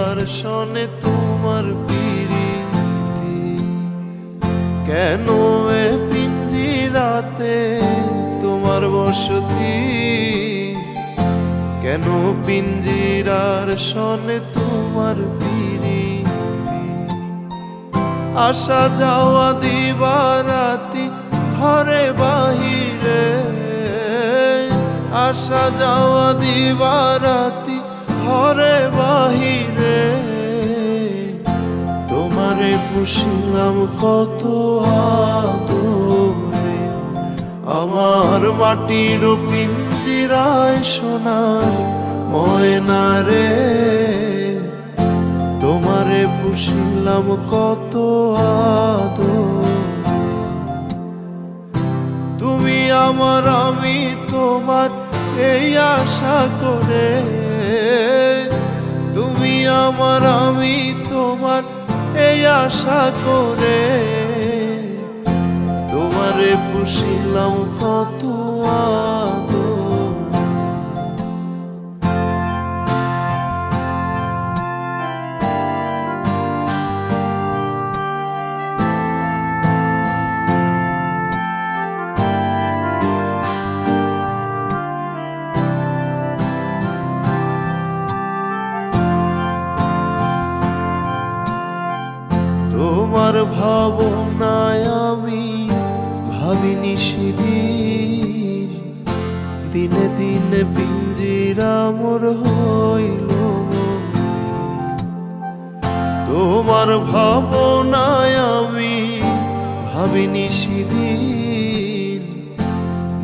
পিঞ্জিরার সনে তোমার প্রীতি। কেন এ পিঞ্জিরাতে তোমার বসতি, কেন পিঞ্জিরার সনে তোমার প্রীতি। আসা যাওয়া দিবারাতি ঘরে বাহিরে, আসা যাওয়া দিবারাতি ঘরে বাহিরে। তোমারে পুষিলাম কত আদরে, আমার মাটির পিঞ্জিরায় সোনার ময়না রে। তোমারে পুষিলাম কত আদরে, তুমি আমার আমি তোমার এই আশা করে। তুমি আমার আমি তোমার এই আশা করে। তোমারে পুষিলাম কত আদরে। তোমার ভাবনায় আমি ভাবিনি সেদিন, দিনে দিনে পিঞ্জিরা মোর হইল। তোমার ভাবনায় আমি ভাবিনি সেদিন,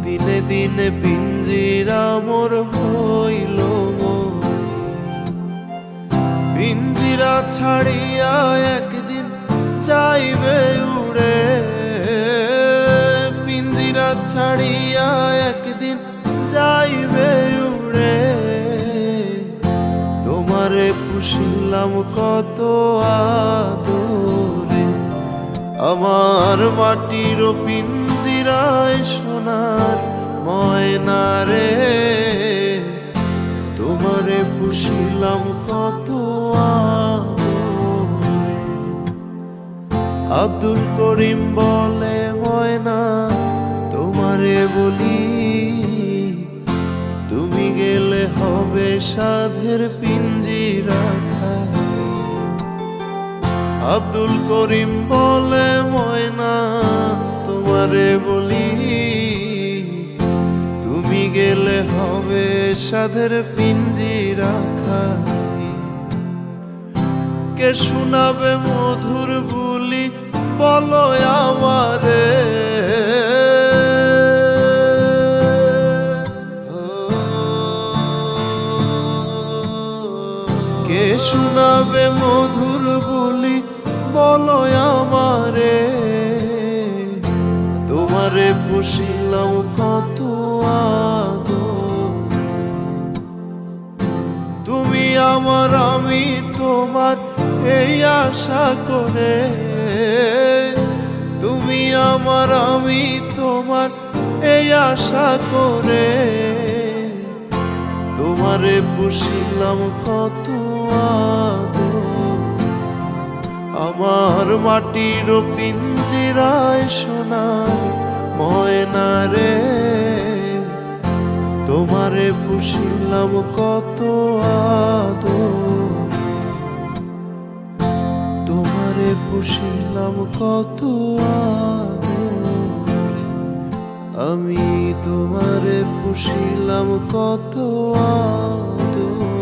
দিনে দিনে পিঞ্জিরা মোর হইল। পিঞ্জিরা ছাড়িয়া একদিন যাইবে উড়ে, পিঞ্জিরা ছাড়িয়া একদিন যাইবে উড়ে। তোমারে পুষিলাম কত আদরে, আমার মাটির পিঞ্জিরায় সোনার ময়না রে। তোমারে পুষিলাম কত আদরে। আব্দুল করিম বলে ময়না তোমারে বলি, তুমি গেলে হবে সাধের পিঞ্জিরা খালি। আব্দুল করিম বলে ময়না তোমারে বলি, তুমি গেলে হবে সাধের পিঞ্জিরা খালি। কে শোনাবে মধুর বুলি বলো আমারে, কে শোনাবে মধুর বুলি বলো আমারে। তোমারে পুষিলাম কত আদরে, তুমি আমার আমি তোমার এই আশা করে। তুমি আমার আমি তোমার এই আশা করে। তোমারে পুষিলাম কত আদরে, আমার মাটির পিঞ্জিরায় সোনার ময়না রে। তোমারে পুষিলাম কত আদরে, তোমারে পুষিলাম কত আদরে। আমি তোমারে পুষিলাম কত আদরে।